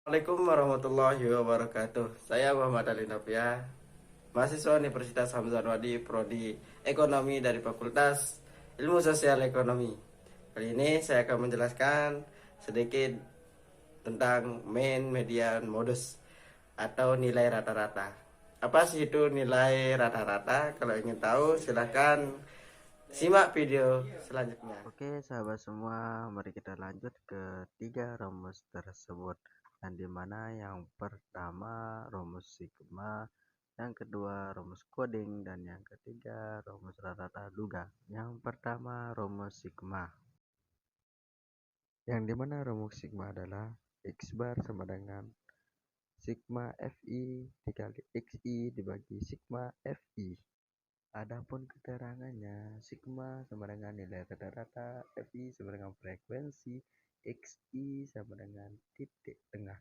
Assalamualaikum warahmatullahi wabarakatuh. Saya Muhammad Ali Nofia, mahasiswa Universitas Hamzah Anwadi, Prodi Ekonomi dari Fakultas Ilmu Sosial Ekonomi. Kali ini saya akan menjelaskan sedikit tentang mean, median, modus atau nilai rata-rata. Apa sih itu nilai rata-rata? Kalau ingin tahu silahkan simak video selanjutnya. Oke sahabat semua, mari kita lanjut ke 3 rumus tersebut. Dan dimana yang pertama rumus sigma, yang kedua rumus coding, dan yang ketiga rumus rata-rata duga. Yang pertama rumus sigma, yang dimana rumus sigma adalah x bar sama dengan sigma fi dikali xi dibagi sigma fi. Adapun keterangannya, sigma sama dengan nilai rata-rata, fi sama dengan frekuensi, xi sama dengan titik tengah.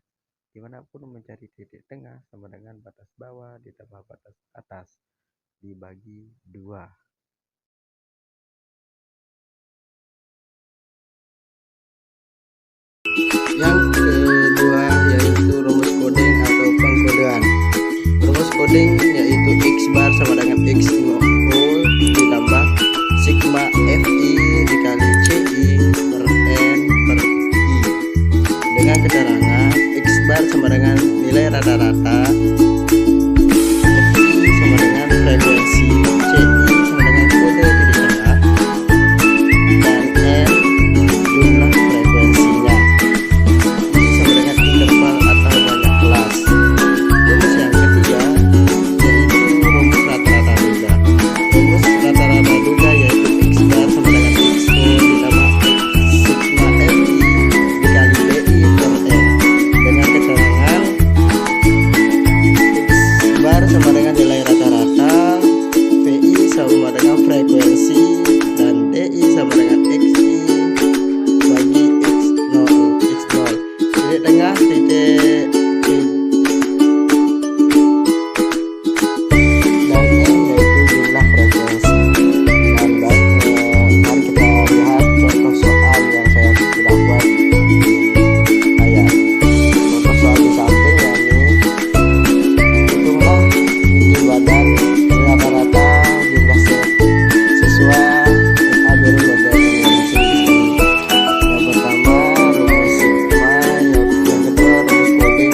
Dimanapun mencari titik tengah sama dengan batas bawah ditambah batas atas dibagi 2. Yang kedua yaitu rumus coding atau pengkodean. Rumus coding yaitu x bar sama dengan x0 ditambah sigma fi dikali ci per n per i, dengan keterangan x bar sama dengan nilai rata-rata, fi sama dengan frekuensi, ci sama dengan kode titik tengah, dan n jumlah frekuensinya sama dengan interval atau banyak kelas. Rumus yang ketiga yaitu rumus rata-rata duga. Rumus rata-rata duga yaitu x bar sama dengan x0 ditambah sigma fi dikali di per n, dengan keterangan x bar sama dengan nilai rata-rata, vi sama dengan frekuensi, dan di sama dengan xi bagi x0. Titik tengah titik dan n yaitu jumlah frekuensi. Dan baik, mari kita lihat contoh soal yang saya sudah buat di layar. Contoh soal di samping yakni hitunglah tinggi badan rata-rata jumlah siswa FA dari model yang pertama rumus sigma, yang kedua rumus coding,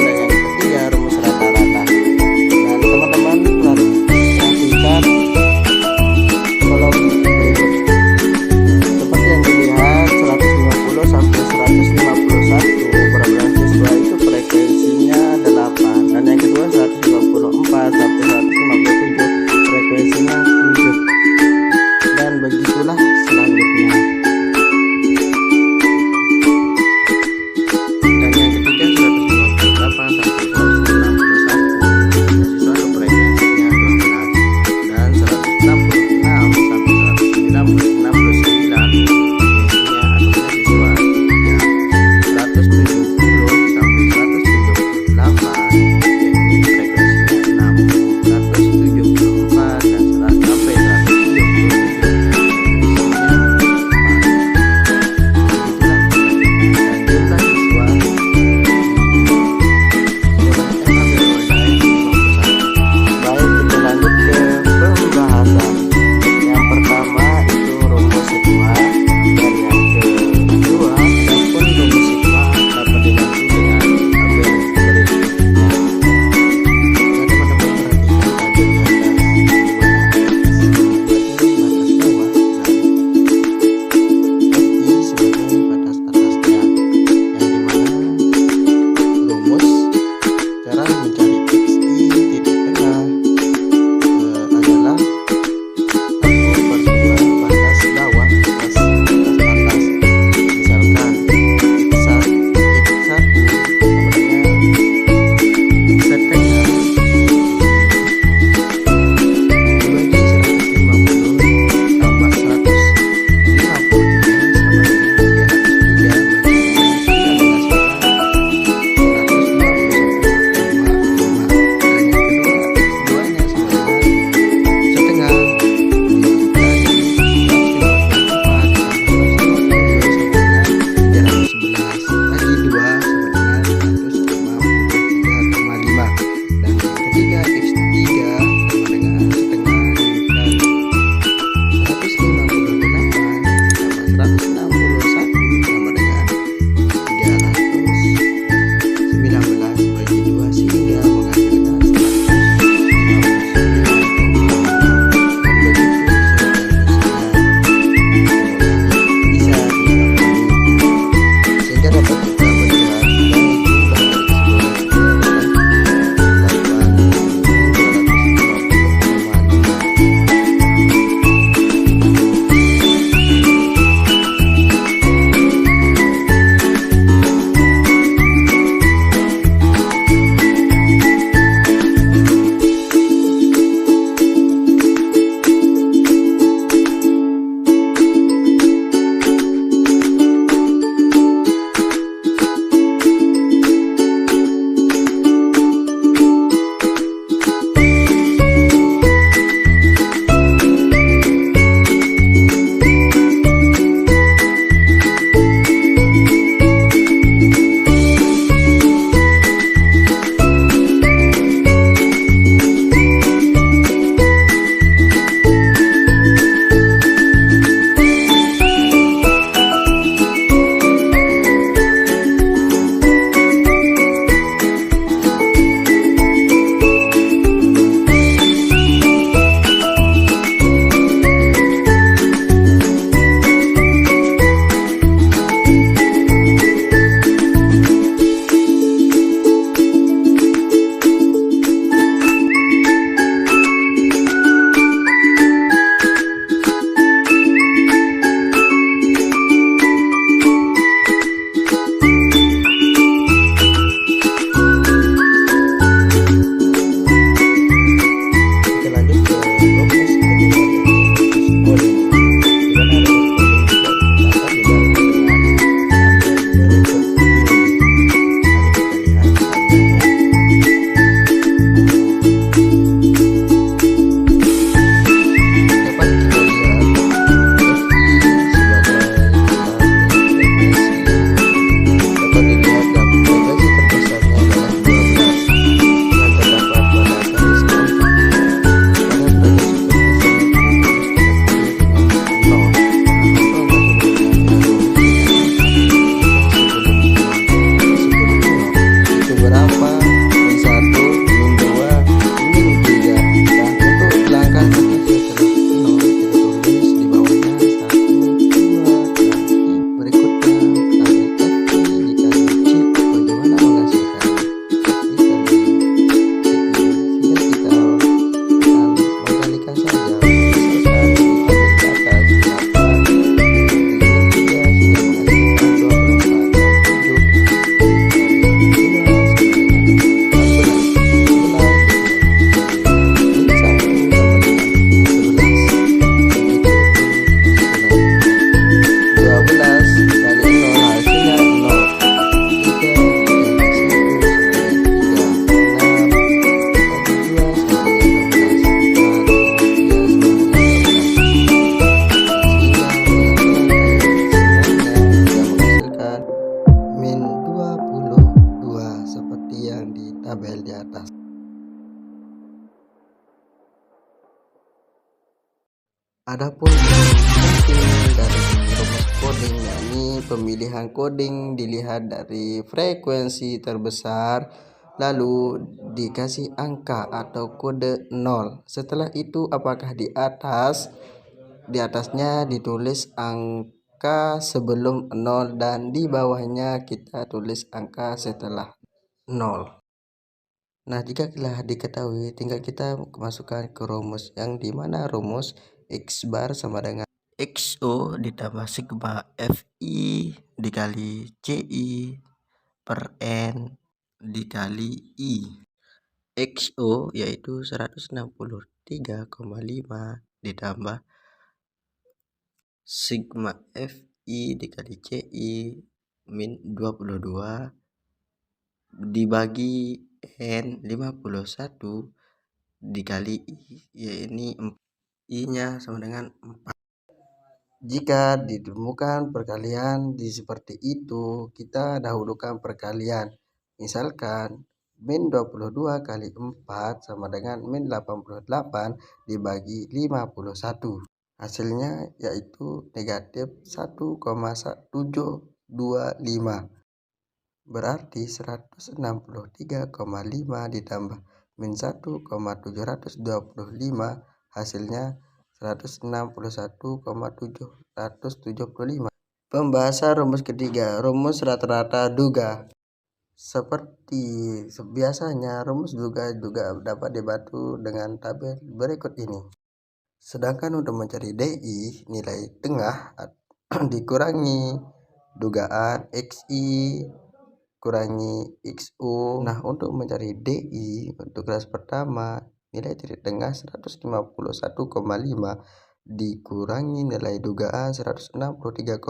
berapa? Min 1, min 2, min 3. Dan untuk langkah setelah 0 kita tulis di bawahnya 1, 2, dan berikutnya tabel FI dikali C. Bagaimana menghasilkan dikali CI? Sehingga kita akan mengkalikan saja. Misalkan di tabel di atas 8 min 22 seperti yang di tabel di atas. Adapun penting dari rumus coding, yakni pemilihan coding dilihat dari frekuensi terbesar lalu dikasih angka atau kode 0. Setelah itu apakah di atasnya ditulis angka sebelum 0 dan di bawahnya kita tulis angka setelah 0. Nah, jika telah diketahui, tinggal kita masukkan ke rumus, yang dimana rumus X bar sama dengan XO ditambah sigma FI dikali CI per N dikali I. XO yaitu 163,5 ditambah sigma FI dikali CI min 22 dibagi N 51 dikali I, yaitu I nya sama dengan 4. Jika ditemukan perkalian seperti itu, kita dahulukan perkalian. Misalkan min 22 kali 4 sama dengan min 88 dibagi 51. Hasilnya yaitu negatif 1,725. Berarti 163,5 ditambah min 1,725 hasilnya 161,775. Pembahasan rumus ketiga, rumus rata-rata duga. Seperti biasanya, rumus duga juga dapat dibantu dengan tabel berikut ini. Sedangkan untuk mencari DI, nilai tengah dikurangi dugaan XI kurangi XO. Nah, untuk mencari DI untuk kelas pertama, nilai titik tengah 151,5 dikurangi nilai dugaan 163,5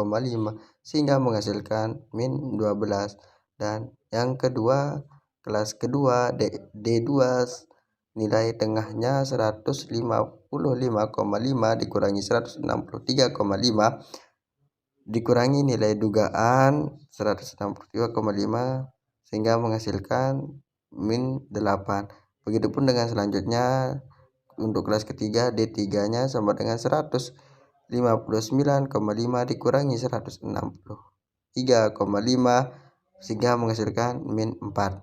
sehingga menghasilkan min 12. Dan yang kedua, kelas kedua D2, nilai tengahnya 155,5 dikurangi 163,5 dikurangi nilai dugaan 163,5 sehingga menghasilkan min 8. Begitupun dengan selanjutnya untuk kelas ketiga D3 nya sama dengan 159,5 dikurangi 163,5 sehingga menghasilkan min 4.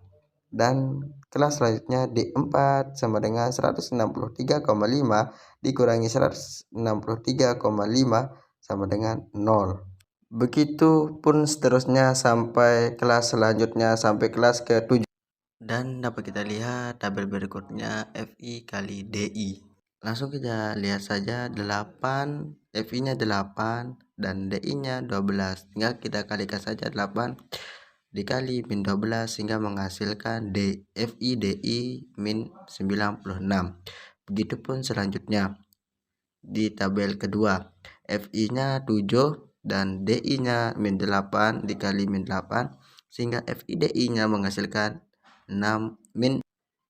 Dan kelas selanjutnya D4 sama dengan 163,5 dikurangi 163,5 sama dengan 0. Begitupun seterusnya sampai kelas selanjutnya, sampai kelas ke-7. Dan dapat kita lihat tabel berikutnya FI kali DI. Langsung kita lihat saja 8, FI nya 8 dan DI nya 12. Tinggal kita kalikan saja 8 dikali min 12 sehingga menghasilkan FI DI min 96. Begitupun selanjutnya di tabel kedua, FI nya 7 dan DI nya min 8 dikali min 8 sehingga FI DI nya menghasilkan 6 min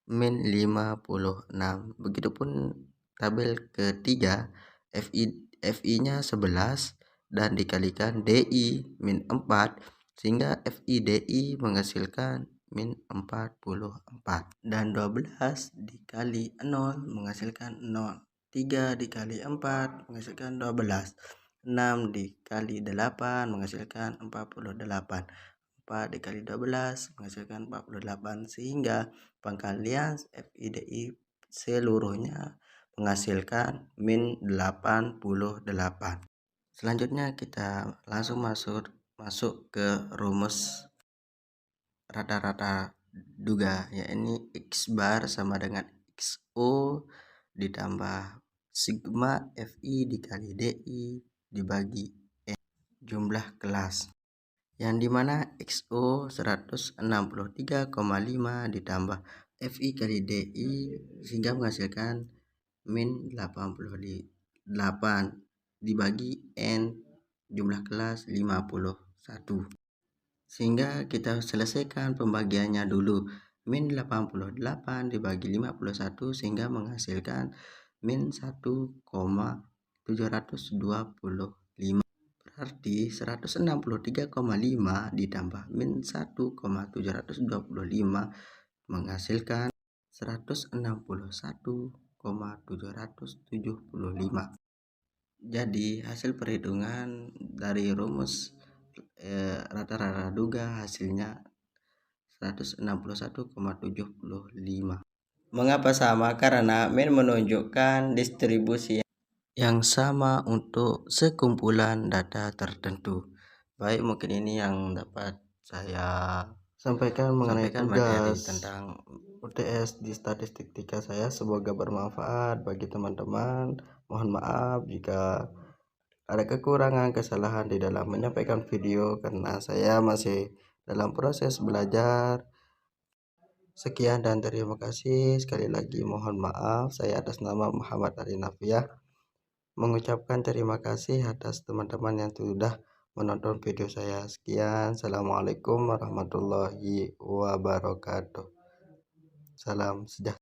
56. Begitupun tabel ketiga, FI nya 11 dan dikalikan DI min 4 sehingga FI DI menghasilkan min 44. Dan 12 dikali 0 menghasilkan 0. 3 dikali 4 menghasilkan 12. 6 dikali 8 menghasilkan 48. 4 dikali 12 menghasilkan 48, sehingga pengkalian FIDI seluruhnya menghasilkan min 88. Selanjutnya kita langsung masuk ke rumus rata-rata duga, yakni X bar sama dengan XO ditambah sigma FI dikali DI dibagi N jumlah kelas, yang dimana XO 163,5 ditambah FI kali DI sehingga menghasilkan min 88 dibagi N jumlah kelas 51. Sehingga kita selesaikan pembagiannya dulu. Min 88 dibagi 51 sehingga menghasilkan min 1,725. Berarti 163,5 ditambah min 1,725 menghasilkan 161,775. Jadi hasil perhitungan dari rumus rata-rata duga hasilnya 161,75. Mengapa sama? Karena min menunjukkan distribusi yang sama untuk sekumpulan data tertentu. Baik, mungkin ini yang dapat saya sampaikan mengenai tugas tentang UTS di statistik 3 saya. Semoga bermanfaat bagi teman-teman. Mohon maaf jika ada kekurangan kesalahan di dalam menyampaikan video karena saya masih dalam proses belajar. Sekian dan terima kasih. Sekali lagi mohon maaf, saya atas nama Muhammad Ali Nafiah mengucapkan terima kasih atas teman-teman yang sudah menonton video saya. Sekian, assalamualaikum warahmatullahi wabarakatuh. Salam sejahtera.